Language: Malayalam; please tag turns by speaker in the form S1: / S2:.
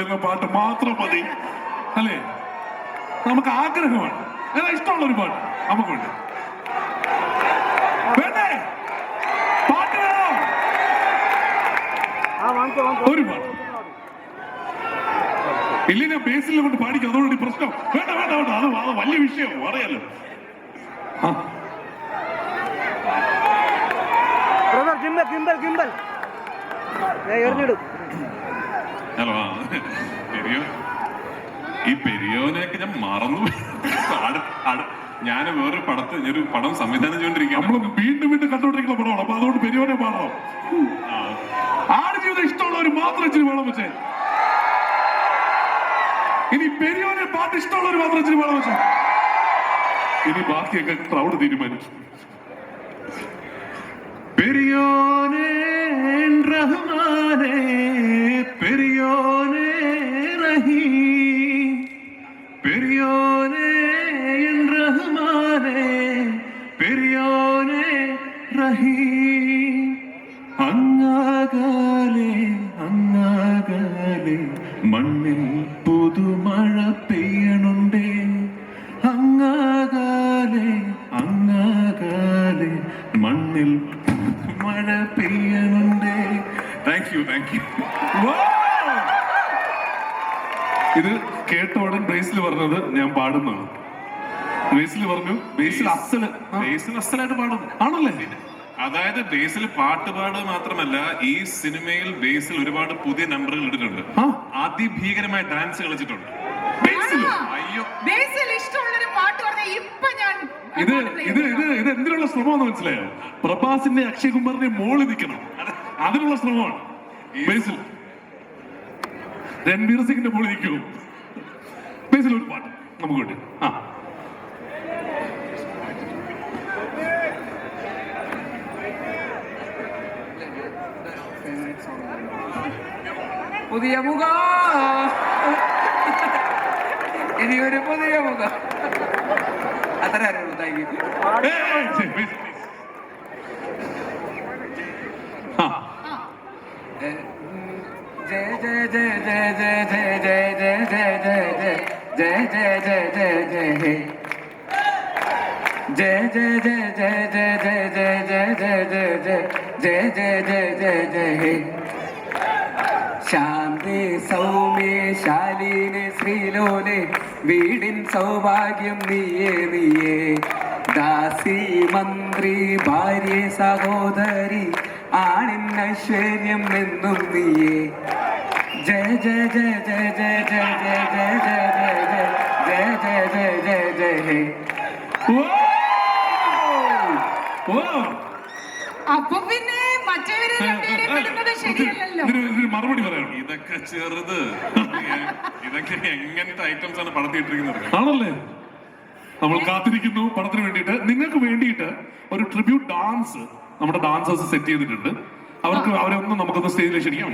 S1: പറയുന്ന പാട്ട് മാത്രം മതി അല്ലേ? നമുക്ക് ആഗ്രഹമാണ്. ഏതാ ഇഷ്ടമുള്ള ഒരു പാട്ട് നമുക്കുണ്ട്? വേണ്ടേ? പാട്ട് വേണോ? ഒരു പാട്ട് ഇല്ല, ഞാൻ ബേസിൽ കൊണ്ട് പാടിക്കും. അതോടുകൂടി പ്രശ്നം. വേണ്ട വേണ്ട വേണ്ട, അത് വലിയ വിഷയം അറിയാലോ. ഹലോ, ഈ പെരിയോനെയൊക്കെ ഞാൻ മറന്നു. ഞാൻ വേറൊരു പടം സംവിധാനം ചെയ്തോണ്ടിരിക്കുകയാണ്. നമ്മൾ വീണ്ടും വീണ്ടും കണ്ടോണ്ടിരിക്കുന്ന പടമാണ്. അപ്പൊ അതുകൊണ്ട് പെരിയോനെ മാറോ? ആടുജീവിതം ഇഷ്ടമുള്ളവർ മാത്രം ഇച്ചിരി വേണം വെച്ചേ. ഇനി പെരിയോനെ പാട്ട് ഇഷ്ടമുള്ളവർ മാത്രം ഇച്ചിരി വേണം വെച്ചേ. ഇനി ബാക്കിയൊക്കെ ക്രൗഡ് തീരുമാനിച്ചു. പെരിയോനെ റഹ്മാനെ, പെരിയോനെ റഹീം, പെരിയോനെ റഹ്മാനെ, പെരിയോനെ റഹീം. അങ്ങാകലെ അങ്ങാകലെ മണ്ണിൽ പുതുമഴ പെയ്യണുണ്ടേ. അങ്ങാകലെ അങ്ങാകലെ മണ്ണിൽ മഴ പെയ്യണുണ്ടേ. Thank you, thank you. ഇത് കേട്ട ഉടൻ ബേസിൽ പറഞ്ഞത് ഞാൻ പാടുന്നതാണ്. ബേസിൽ പറഞ്ഞു, ബേസിൽ അസലായിട്ട് പാടുന്നു ആണല്ലേ?
S2: അതായത് ബേസിൽ പാട്ട് പാടുക മാത്രമല്ല, ഈ സിനിമയിൽ ബേസിൽ ഒരുപാട് പുതിയ നമ്പറുകൾ ഇട്ടിട്ടുണ്ട്. അതിഭീകരമായ ഡാൻസ് കളിച്ചിട്ടുണ്ട്.
S3: അയ്യോ, ഇഷ്ടമുള്ളൊരു പാട്ട് പറഞ്ഞ ഇപ്പൊ ഞാൻ
S1: ഇത് ഇത് ഇത് ഇത് എന്തിനുള്ള ശ്രമമാണെന്ന് മനസ്സിലായോ? പ്രഭാസിന്റെ അക്ഷയ് കുമാറിന്റെ മോളിൽ നിൽക്കണം, അതിനുള്ള ശ്രമമാണ് ബേസിൽ. രൺബീർ സിംഗിന്റെ മോളിൽ നിൽക്കൂ. ബേസിൽ ഒരു പാട്ട് നമുക്ക് വേണ്ടി.
S4: പുതിയ മുഖ, ഇനി ഒരു പുതിയ മുഖ. അത്ര അറിയുള്ളൂ. Thank you. ജയ ജയ ജയ ജയ ജയ ജയ ജയ ജയ ജയ ജയ ജയ ജയ ജയ. ശാന്തി സൗമ്യ ശാലീനെ ശ്രീലോലെ വീടിൻ സൗഭാഗ്യം നീയേ നീയേ. ദാസി മന്ത്രി ഭാര്യ സഹോദരി ആണിൻ ഐശ്വര്യം എന്നും നീയേ. ജയ ജയ ജയ ജയ ജയ ജയ ജയ ജയ ജയ ജയ ജയ ജയ ജയ.
S3: അപ്പൊ പിന്നെ
S1: മറുപടി പറയണം.
S2: ഇതൊക്കെ ചെറുത്, ഇതൊക്കെ എങ്ങനത്തെ ഐറ്റംസ് ആണ് പടത്തിയിട്ടിരിക്കുന്നത്
S1: ആണല്ലേ? നമ്മൾ കാത്തിരിക്കുന്നു പടത്തിന് വേണ്ടിയിട്ട്. നിങ്ങൾക്ക് വേണ്ടിയിട്ട് ഒരു ട്രിബ്യൂട്ട് ഡാൻസ് നമ്മുടെ ഡാൻസേഴ്സ് സെറ്റ് ചെയ്തിട്ടുണ്ട്. അവരൊന്നും നമുക്കൊന്ന് സ്റ്റേജിലേക്ക് ക്ഷണിക്കാം.